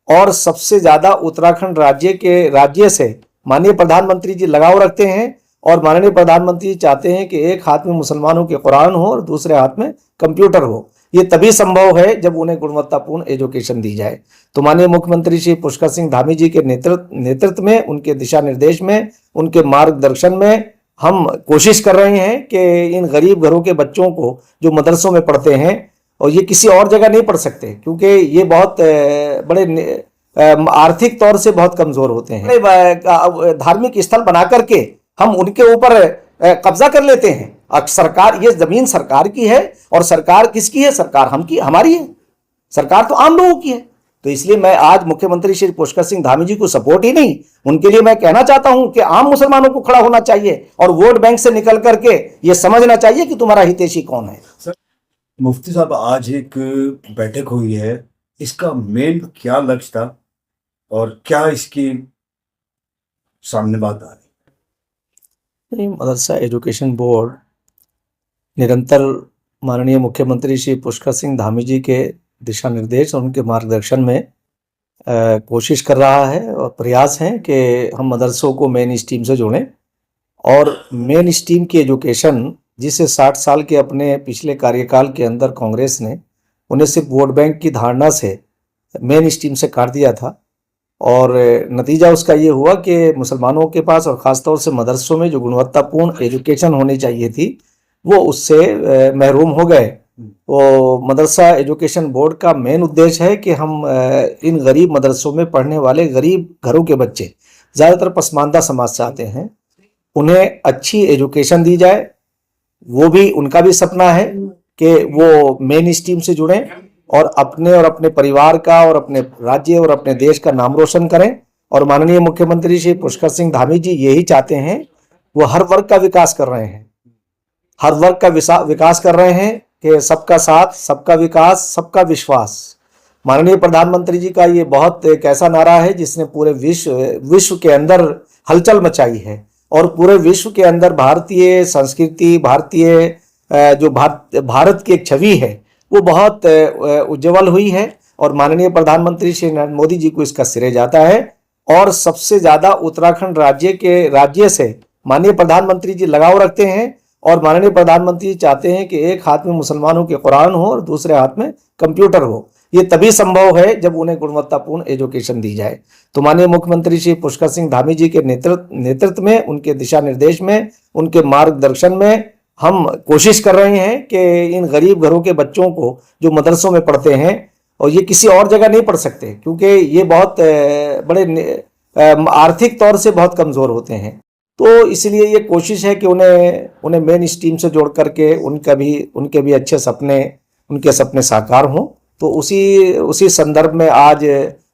और सबसे ज्यादा उत्तराखंड राज्य से माननीय प्रधानमंत्री जी लगाव रखते हैं और माननीय प्रधानमंत्री जी चाहते हैं कि एक हाथ में मुसलमानों के कुरान हो और दूसरे हाथ में कंप्यूटर हो। ये तभी संभव है जब उन्हें गुणवत्तापूर्ण एजुकेशन दी जाए। तो माननीय मुख्यमंत्री श्री पुष्कर सिंह धामी जी के नेतृत्व में, उनके दिशा निर्देश में, उनके मार्गदर्शन में हम कोशिश कर रहे हैं कि इन गरीब घरों के बच्चों को जो मदरसों में पढ़ते हैं, और ये किसी और जगह नहीं पढ़ सकते क्योंकि ये बहुत बड़े आर्थिक तौर से बहुत कमजोर होते हैं, धार्मिक स्थल बना करके हम उनके ऊपर कब्जा कर लेते हैं। सरकार, ये जमीन सरकार की है और सरकार किसकी है? सरकार हमारी है, सरकार तो आम लोगों की है। तो इसलिए मैं आज मुख्यमंत्री श्री पुष्कर सिंह धामी जी को सपोर्ट ही नहीं, उनके लिए मैं कहना चाहता हूं कि आम मुसलमानों को खड़ा होना चाहिए और वोट बैंक से निकल करके ये समझना चाहिए कि तुम्हारा हितैषी कौन है। सर, मुफ्ती साहब, आज एक बैठक हुई है, इसका मेन क्या लक्ष्य था और क्या इसकी सामने बात आ रही? मदरसा एजुकेशन बोर्ड निरंतर माननीय मुख्यमंत्री श्री पुष्कर सिंह धामी जी के दिशा निर्देश और उनके मार्गदर्शन में कोशिश कर रहा है और प्रयास हैं कि हम मदरसों को मेन स्ट्रीम से जोड़ें। और मेन स्ट्रीम की एजुकेशन जिसे 60 साल के अपने पिछले कार्यकाल के अंदर कांग्रेस ने उन्हें सिर्फ वोट बैंक की धारणा से मेन स्ट्रीम से काट दिया था, और नतीजा उसका ये हुआ कि मुसलमानों के पास और ख़ासतौर से मदरसों में जो गुणवत्तापूर्ण एजुकेशन होनी चाहिए थी वो उससे महरूम हो गए। वो मदरसा एजुकेशन बोर्ड का मेन उद्देश्य है कि हम इन गरीब मदरसों में पढ़ने वाले गरीब घरों के बच्चे, ज़्यादातर पसमानदा समाज से आते हैं, उन्हें अच्छी एजुकेशन दी जाए। वो भी, उनका भी सपना है कि वो मेन स्ट्रीम से जुड़ें और अपने परिवार का और अपने राज्य और अपने देश का नाम रोशन करें। और माननीय मुख्यमंत्री श्री पुष्कर सिंह धामी जी यही चाहते हैं। वो हर वर्ग का विकास कर रहे हैं, हर वर्ग का विकास कर रहे हैं कि सबका साथ, सबका विकास, सबका विश्वास। माननीय प्रधानमंत्री जी का ये बहुत एक ऐसा नारा है जिसने पूरे विश्व के अंदर हलचल मचाई है और पूरे विश्व के अंदर भारतीय संस्कृति, भारतीय जो भारत की एक छवि है वो बहुत उज्जवल हुई है। और माननीय प्रधानमंत्री श्री नरेंद्र मोदी जी को इसका श्रेय जाता है। और सबसे ज्यादा उत्तराखंड राज्य से माननीय प्रधानमंत्री जी लगाव रखते हैं और माननीय प्रधानमंत्री जी चाहते हैं कि एक हाथ में मुसलमानों के कुरान हो और दूसरे हाथ में कंप्यूटर हो। ये तभी संभव है जब उन्हें गुणवत्तापूर्ण एजुकेशन दी जाए। तो माननीय मुख्यमंत्री श्री पुष्कर सिंह धामी जी के नेतृत्व में, उनके दिशा निर्देश में, उनके मार्गदर्शन में हम कोशिश कर रहे हैं कि इन गरीब घरों के बच्चों को जो मदरसों में पढ़ते हैं, और ये किसी और जगह नहीं पढ़ सकते क्योंकि ये बहुत बड़े आर्थिक तौर से बहुत कमजोर होते हैं। तो इसलिए ये कोशिश है कि उन्हें मेन स्ट्रीम से जोड़ करके उनके भी अच्छे सपने, उनके सपने साकार हों। तो उसी संदर्भ में आज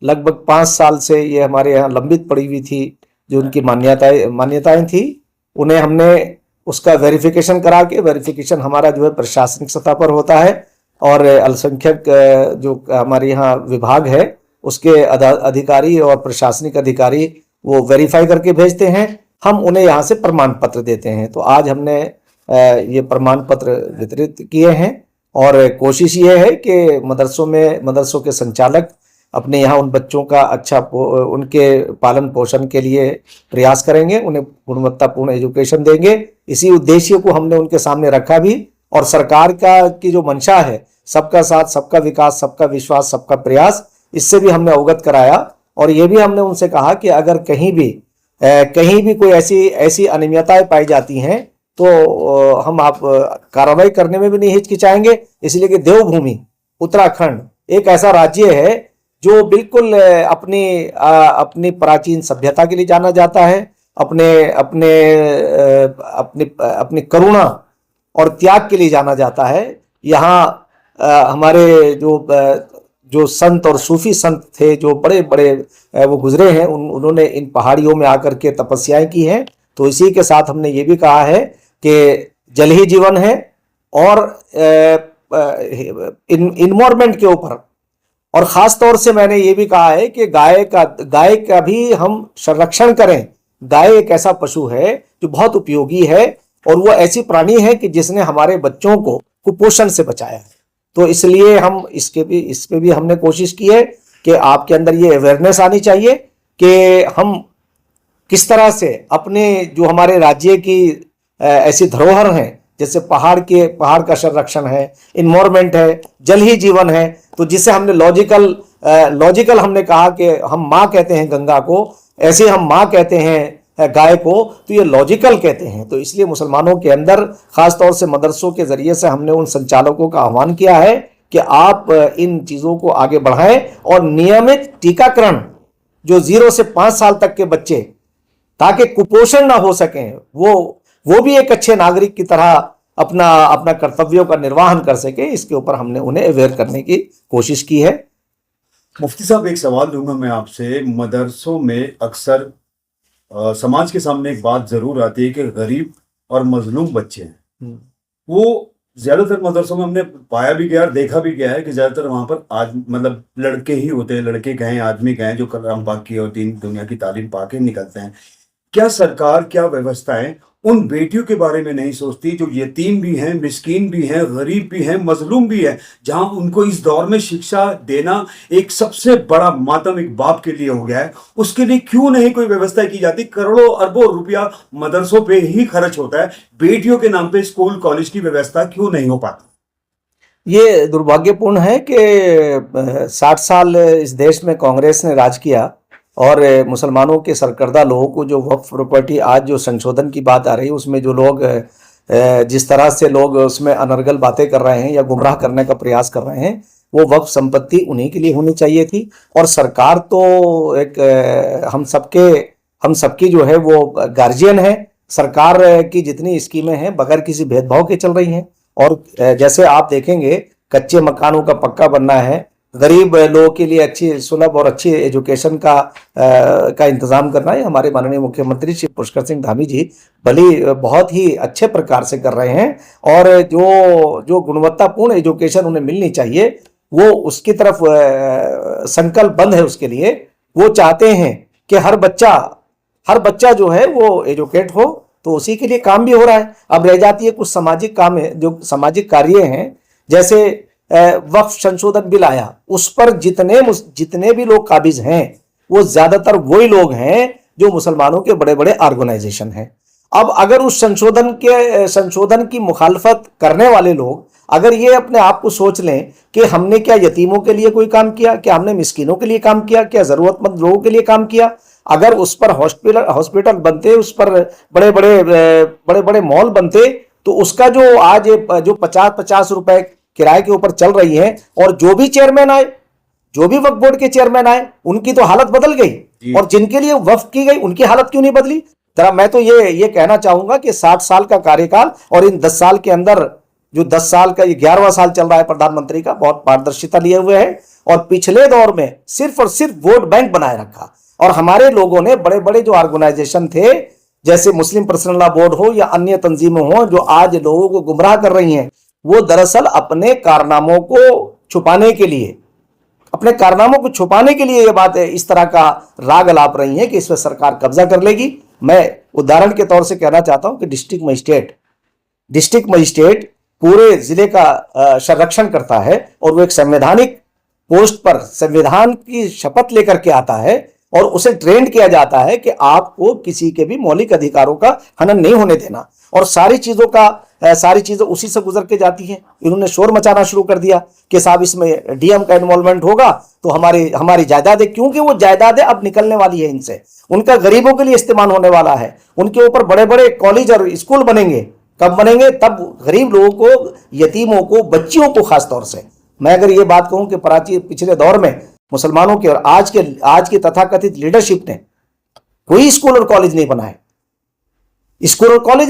लगभग 5 साल से ये हमारे यहाँ लंबित पड़ी हुई थी, जो उनकी मान्यताएं थी, उन्हें हमने उसका वेरिफिकेशन करा के, वेरिफिकेशन हमारा जो है प्रशासनिक सतह पर होता है और अल्पसंख्यक जो हमारे यहाँ विभाग है उसके अधिकारी और प्रशासनिक अधिकारी वो वेरीफाई करके भेजते हैं। हम उन्हें यहाँ से प्रमाण पत्र देते हैं। तो आज हमने ये प्रमाण पत्र वितरित किए हैं और कोशिश ये है कि मदरसों के संचालक अपने यहाँ उन बच्चों का उनके पालन पोषण के लिए प्रयास करेंगे, उन्हें गुणवत्तापूर्ण एजुकेशन देंगे। इसी उद्देश्य को हमने उनके सामने रखा भी। और सरकार की जो मंशा है, सबका साथ, सबका विकास, सबका विश्वास, सबका प्रयास, इससे भी हमने अवगत कराया। और ये भी हमने उनसे कहा कि अगर कहीं भी कोई ऐसी अनियमितताएं पाई जाती हैं तो हम आप कार्रवाई करने में भी नहीं हिचकिचाएंगे। इसलिए कि देवभूमि उत्तराखंड एक ऐसा राज्य है जो बिल्कुल अपनी प्राचीन सभ्यता के लिए जाना जाता है, अपनी करुणा और त्याग के लिए जाना जाता है। यहाँ हमारे जो संत और सूफी संत थे, जो बड़े बड़े वो गुजरे हैं, उन्होंने इन पहाड़ियों में आकर के तपस्याएं की हैं। तो इसी के साथ हमने ये भी कहा है कि जल ही जीवन है और इन्वायरमेंट के ऊपर, और खास तौर से मैंने ये भी कहा है कि गाय का भी हम संरक्षण करें। गाय एक ऐसा पशु है जो बहुत उपयोगी है और वो ऐसी प्राणी है कि जिसने हमारे बच्चों को कुपोषण से बचाया है। तो इसलिए हम इस पे भी हमने कोशिश की है कि आपके अंदर ये अवेयरनेस आनी चाहिए कि हम किस तरह से अपने जो हमारे राज्य की ऐसी धरोहर हैं, जैसे पहाड़ का संरक्षण है, इन्वायरमेंट है, जल ही जीवन है, तो जिसे हमने लॉजिकल हमने कहा कि हम माँ कहते हैं गंगा को, ऐसे हम माँ कहते हैं गाय को, तो ये लॉजिकल कहते हैं। तो इसलिए मुसलमानों के अंदर खासतौर से मदरसों के जरिए से हमने उन संचालकों का आह्वान किया है कि आप इन चीज़ों को आगे बढ़ाएं और नियमित टीकाकरण जो 0 से 5 साल तक के बच्चे, ताकि कुपोषण ना हो सकें, वो भी एक अच्छे नागरिक की तरह अपना कर्तव्यों का निर्वहन कर सके, इसके ऊपर हमने उन्हें अवेयर करने की कोशिश की है। मुफ्ती साहब, एक सवाल लूंगा मैं आपसे। मदरसों में अक्सर समाज के सामने एक बात जरूर आती है कि गरीब और मजलूम बच्चे हैं, वो ज्यादातर मदरसों में हमने पाया भी गया और देखा भी गया है कि ज्यादातर वहां पर आज मतलब लड़के ही होते हैं, लड़के कहें आदमी कहें, जो कलाम पाक की और दीन दुनिया की तालीम पाके निकलते हैं। क्या सरकार, क्या व्यवस्थाएं उन बेटियों के बारे में नहीं सोचती जो यतीम भी हैं, मिस्कीन भी हैं, गरीब भी हैं, मजलूम भी हैं, जहां उनको इस दौर में शिक्षा देना एक सबसे बड़ा मातम एक बाप के लिए हो गया है? उसके लिए क्यों नहीं कोई व्यवस्था की जाती? करोड़ों अरबों रुपया मदरसों पे ही खर्च होता है, बेटियों के नाम पे स्कूल कॉलेज की व्यवस्था क्यों नहीं हो पाती? ये दुर्भाग्यपूर्ण है कि 60 साल इस देश में कांग्रेस ने राज किया और मुसलमानों के सरकर्दा लोगों को जो वक्फ प्रॉपर्टी, आज जो संशोधन की बात आ रही है उसमें जो लोग जिस तरह से लोग उसमें अनर्गल बातें कर रहे हैं या गुमराह करने का प्रयास कर रहे हैं, वो वक्फ संपत्ति उन्हीं के लिए होनी चाहिए थी। और सरकार तो एक हम सबकी जो है वो गार्जियन है। सरकार की जितनी स्कीमें हैं बगैर किसी भेदभाव के चल रही हैं। और जैसे आप देखेंगे, कच्चे मकानों का पक्का बनना है, गरीब लोगों के लिए अच्छी सुलभ और अच्छी एजुकेशन का इंतजाम करना है, हमारे माननीय मुख्यमंत्री श्री पुष्कर सिंह धामी जी बहुत ही अच्छे प्रकार से कर रहे हैं। और जो गुणवत्तापूर्ण एजुकेशन उन्हें मिलनी चाहिए, वो उसकी तरफ संकल्पबद्ध है। उसके लिए वो चाहते हैं कि हर बच्चा जो है वो एजुकेट हो, तो उसी के लिए काम भी हो रहा है। अब रह जाती है कुछ सामाजिक काम है, जो सामाजिक कार्य हैं, जैसे वक्फ संशोधन बिल आया, उस पर जितने भी लोग काबिज हैं वो ज्यादातर वही लोग हैं जो मुसलमानों के बड़े बड़े ऑर्गेनाइजेशन हैं। अब अगर उस संशोधन की मुखालफत करने वाले लोग अगर ये अपने आप को सोच लें कि हमने क्या यतीमों के लिए कोई काम किया, क्या हमने मिस्कीनों के लिए काम किया, क्या जरूरतमंद लोगों के लिए काम किया, अगर उस पर हॉस्पिटल बनते, उस पर बड़े बड़े मॉल बनते, तो उसका जो आज जो 50-50 रुपए किराए के ऊपर चल रही है, और जो भी चेयरमैन आए, जो भी वक्फ बोर्ड के चेयरमैन आए, उनकी तो हालत बदल गई, और जिनके लिए वक्फ की गई उनकी हालत क्यों नहीं बदली? जरा मैं तो ये कहना चाहूंगा कि 60 साल का कार्यकाल और इन 10 साल के अंदर, जो 10 साल का, ये 11वां साल चल रहा है प्रधानमंत्री का, बहुत पारदर्शिता लिए हुए है। और पिछले दौर में सिर्फ और सिर्फ वोट बैंक बनाए रखा, और हमारे लोगों ने बड़े बड़े जो ऑर्गेनाइजेशन थे, जैसे मुस्लिम पर्सनल लॉ बोर्ड हो या अन्य तंजीमें हो जो आज लोगों को गुमराह कर रही हैं, वो दरअसल अपने कारनामों को छुपाने के लिए ये बात इस तरह का राग अलाप रही है कि इस पर सरकार कब्जा कर लेगी। मैं उदाहरण के तौर से कहना चाहता हूं कि डिस्ट्रिक्ट मजिस्ट्रेट पूरे जिले का संरक्षण करता है, और वो एक संवैधानिक पोस्ट पर संविधान की शपथ लेकर के आता है, और उसे ट्रेंड किया जाता है कि आपको किसी के भी मौलिक अधिकारों का हनन नहीं होने देना, और सारी चीजें उसी से गुजर के जाती हैं। इन्होंने शोर मचाना शुरू कर दिया कि साहब इसमें डीएम का इन्वॉल्वमेंट होगा तो हमारी जायदादें, क्योंकि वो जायदादें अब निकलने वाली है इनसे, उनका गरीबों के लिए इस्तेमाल होने वाला है, उनके ऊपर बड़े बड़े कॉलेज और स्कूल बनेंगे। कब बनेंगे? तब गरीब लोगों को, यतीमों को, बच्चियों को, खासतौर से मैं अगर ये बात कहूं कि पिछले दौर में मुसलमानों के और आज की तथाकथित लीडरशिप ने कोई स्कूल और कॉलेज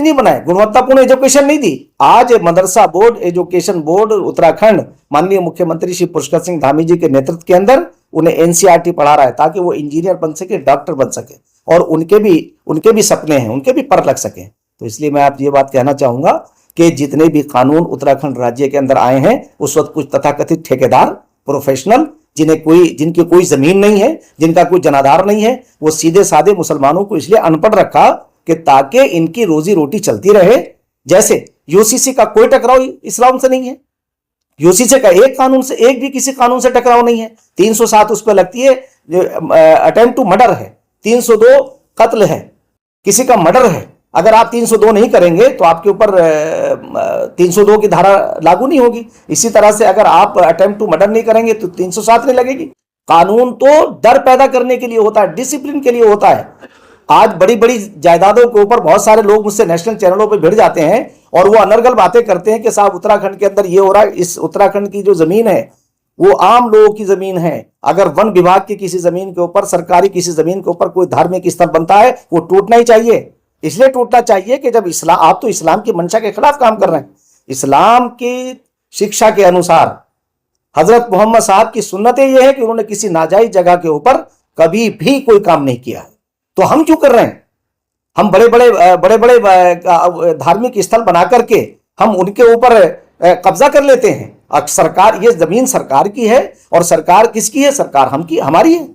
नहीं बनाए, गुणवत्तापूर्ण एजुकेशन नहीं दी। आज मदरसा बोर्ड, एजुकेशन बोर्ड उत्तराखंड, माननीय मुख्यमंत्री श्री पुष्कर सिंह धामी जी के नेतृत्व के अंदर उन्हें एनसीईआरटी पढ़ा रहा है, ताकि वो इंजीनियर बन सके, डॉक्टर बन सके, और उनके भी सपने हैं, उनके भी पर लग सके। तो इसलिए मैं आप ये बात कहना चाहूंगा कि जितने भी कानून उत्तराखंड राज्य के अंदर आए हैं, उस वक्त कुछ तथाकथित ठेकेदार, प्रोफेशनल, जिनकी कोई जमीन नहीं है, जिनका कोई जनाधार नहीं है, वो सीधे साधे मुसलमानों को इसलिए अनपढ़ रखा कि ताकि इनकी रोजी रोटी चलती रहे। जैसे यूसीसी का कोई टकराव इस्लाम से नहीं है, यूसी से का एक कानून से, एक भी किसी कानून से टकराव नहीं है। 307 उस पर लगती है, जो अटेम्प्ट टू मर्डर है, 302 कत्ल है, किसी का मर्डर है। अगर आप 302 नहीं करेंगे तो आपके ऊपर 302 की धारा लागू नहीं होगी। इसी तरह से अगर आप अटेम्प्ट टू मर्डर नहीं करेंगे तो 307 नहीं लगेगी। कानून तो डर पैदा करने के लिए होता है, डिसिप्लिन के लिए होता है। आज बड़ी बड़ी जायदादों के ऊपर बहुत सारे लोग मुझसे नेशनल चैनलों पर भिड़ जाते हैं और वो अनर्गल बातें करते हैं कि साहब उत्तराखंड के अंदर ये हो रहा है। इस उत्तराखंड की जो जमीन है वो आम लोगों की जमीन है। अगर वन विभाग की किसी जमीन के ऊपर, सरकारी किसी जमीन के ऊपर कोई धार्मिक स्थल बनता है, वो टूटना ही चाहिए। इसलिए टूटना चाहिए कि जब इस्लाम, आप तो इस्लाम की मंशा के खिलाफ काम कर रहे हैं। इस्लाम की शिक्षा के अनुसार हजरत मोहम्मद साहब की सुन्नतें यह है कि उन्होंने किसी नाजायज जगह के ऊपर कभी भी कोई काम नहीं किया है। तो हम क्यों कर रहे हैं? हम बड़े बड़े धार्मिक स्थल बना करके हम उनके ऊपर कब्जा कर लेते हैं। सरकार, ये जमीन सरकार की है। और सरकार किसकी है? सरकार हमारी है।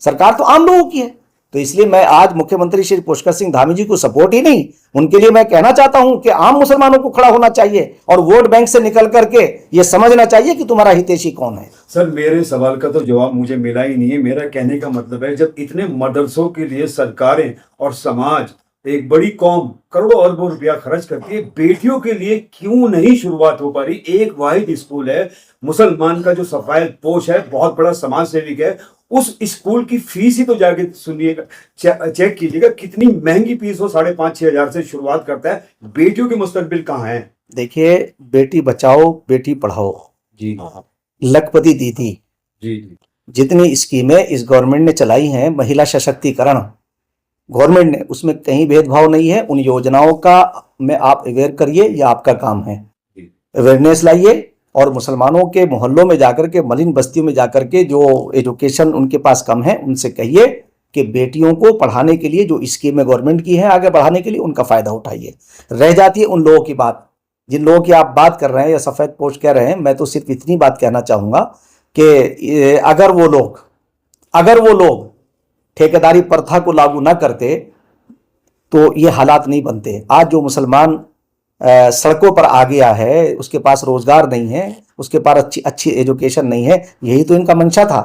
सरकार तो आम लोगों की है। तो इसलिए मैं आज मुख्यमंत्री श्री पुष्कर सिंह धामी जी को सपोर्ट ही नहीं, उनके लिए मैं कहना चाहता हूं कि आम मुसलमानों को खड़ा होना चाहिए और वोट बैंक से निकल करके ये समझना चाहिए कि तुम्हारा हितैषी कौन है। सर, मेरे सवाल का तो जवाब मुझे मिला ही नहीं है। मेरा कहने का मतलब है, जब इतने मदरसों के लिए सरकारें और समाज, एक बड़ी कौम करोड़ों अरबों रुपया खर्च करती है, बेटियों के लिए क्यों नहीं शुरुआत हो पा रही? एक वाहिद स्कूल है, मुसलमान का जो सफाई पोश है, बहुत बड़ा समाज सेविक है, उस स्कूल की फीस ही तो जाके सुनिएगा, चेक कीजिएगा कितनी महंगी फीस हो। 5,500-6 हजार से शुरुआत करता है। बेटियों के मुस्तकबिल कहाँ है? देखिए, बेटी बचाओ बेटी पढ़ाओ जी, लखपति दीदी जी, जितनी स्कीमें इस गवर्नमेंट ने चलाई हैं, महिला सशक्तिकरण गवर्नमेंट ने, उसमें कहीं भेदभाव नहीं है। उन योजनाओं का में आप अवेयर करिए, ये आपका काम है। अवेयरनेस लाइए और मुसलमानों के मोहल्लों में जाकर के, मलिन बस्तियों में जाकर के, जो एजुकेशन उनके पास कम है, उनसे कहिए कि बेटियों को पढ़ाने के लिए जो स्कीमें गवर्नमेंट की हैं आगे बढ़ाने के लिए, उनका फायदा उठाइए। रह जाती है उन लोगों की बात, जिन लोगों की आप बात कर रहे हैं या सफेद पोश कह रहे हैं। मैं तो सिर्फ इतनी बात कहना चाहूंगा कि अगर वो लोग ठेकेदारी प्रथा को लागू ना करते तो ये हालात नहीं बनते। आज जो मुसलमान सड़कों पर आ गया है, उसके पास रोजगार नहीं है, उसके पास अच्छी एजुकेशन नहीं है, यही तो इनका मंशा था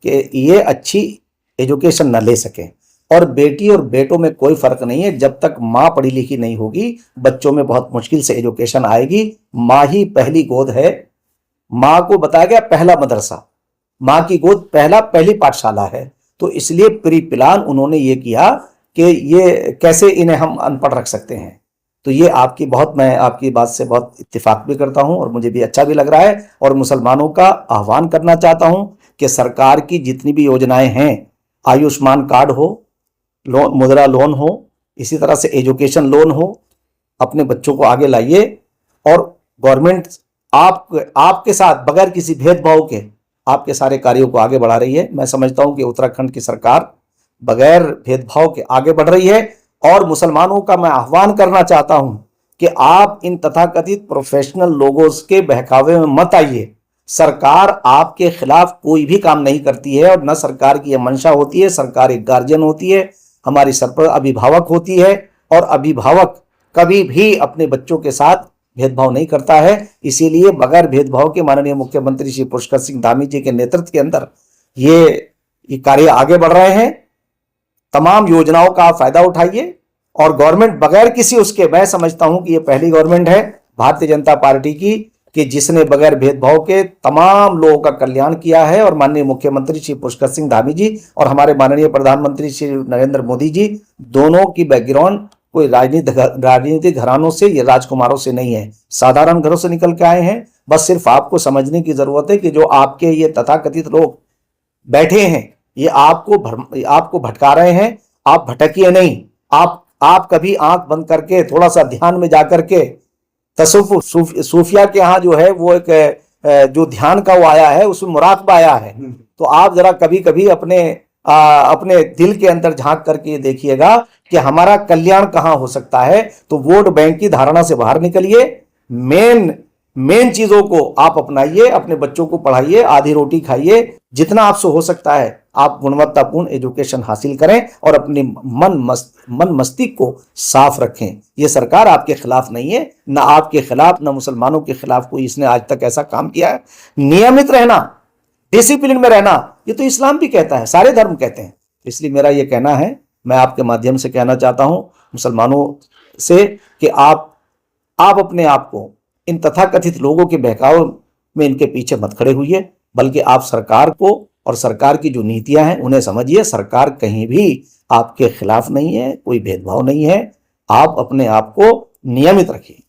कि ये अच्छी एजुकेशन न ले सके। और बेटी और बेटों में कोई फर्क नहीं है। जब तक माँ पढ़ी लिखी नहीं होगी, बच्चों में बहुत मुश्किल से एजुकेशन आएगी। माँ ही पहली गोद है। माँ को बताया गया पहला मदरसा, माँ की गोद पहली पाठशाला है। तो इसलिए प्री प्लान उन्होंने ये किया कि ये कैसे इन्हें हम अनपढ़ रख सकते हैं। तो ये मैं आपकी बात से बहुत इत्तेफाक भी करता हूं और मुझे भी अच्छा भी लग रहा है। और मुसलमानों का आह्वान करना चाहता हूं कि सरकार की जितनी भी योजनाएं हैं, आयुष्मान कार्ड हो, मुद्रा लोन हो, इसी तरह से एजुकेशन लोन हो, अपने बच्चों को आगे लाइए। और गवर्नमेंट आपके साथ बगैर किसी भेदभाव के आपके सारे कार्यों को आगे बढ़ा रही है। मैं समझता हूं कि उत्तराखंड की सरकार बगैर भेदभाव के आगे बढ़ रही है। और मुसलमानों का मैं आह्वान करना चाहता हूं कि आप इन तथाकथित प्रोफेशनल लोगों के बहकावे में मत आइए। सरकार आपके खिलाफ कोई भी काम नहीं करती है और न सरकार की यह मंशा होती है। सरकार एक गार्जियन होती है, हमारी सरपर अभिभावक होती है और अभिभावक कभी भी अपने बच्चों के साथ भेदभाव नहीं करता है। इसीलिए बगैर भेदभाव के माननीय मुख्यमंत्री श्री पुष्कर सिंह धामी जी के नेतृत्व के अंदर ये कार्य आगे बढ़ रहे हैं। तमाम योजनाओं का फायदा उठाइए। और गवर्नमेंट बगैर किसी उसके, मैं समझता हूं कि ये पहली गवर्नमेंट है भारतीय जनता पार्टी की कि जिसने बगैर भेदभाव के तमाम लोगों का कल्याण किया है। और माननीय मुख्यमंत्री श्री पुष्कर सिंह धामी जी और हमारे माननीय प्रधानमंत्री श्री नरेंद्र मोदी जी, दोनों की बैकग्राउंड कोई राजनीतिक घरानों से या राजकुमारों से नहीं है, साधारण घरों से निकल के आए हैं। बस सिर्फ आपको समझने की जरूरत है कि जो आपके ये तथाकथित लोग बैठे हैं, ये आपको भटका रहे हैं। आप भटकिए नहीं। आप कभी आंख बंद करके थोड़ा सा ध्यान में जाकर के, तसव्वुफ सूफिया के यहाँ जो है वो एक जो ध्यान का वो आया है, उसमें मुराकबा आया है। तो आप जरा कभी कभी अपने दिल के अंदर झांक करके देखिएगा कि हमारा कल्याण कहाँ हो सकता है। तो वोट बैंक की धारणा से बाहर निकलिए। मेन चीजों को आप अपनाइए, अपने बच्चों को पढ़ाइए, आधी रोटी खाइए, जितना आपसे हो सकता है आप गुणवत्तापूर्ण एजुकेशन हासिल करें और अपनी मन मस्तिष्क को साफ रखें। ये सरकार आपके खिलाफ नहीं है, ना आपके खिलाफ, ना मुसलमानों के खिलाफ कोई इसने आज तक ऐसा काम किया है। नियमित रहना, डिसिप्लिन में रहना, ये तो इस्लाम भी कहता है, सारे धर्म कहते हैं। इसलिए मेरा ये कहना है, मैं आपके माध्यम से कहना चाहता हूं मुसलमानों से कि आप अपने आप को इन तथाकथित लोगों के बहकाव में इनके पीछे मत खड़े होइए, बल्कि आप सरकार को और सरकार की जो नीतियां हैं उन्हें समझिए। सरकार कहीं भी आपके खिलाफ नहीं है, कोई भेदभाव नहीं है। आप अपने आप को नियमित रखिए।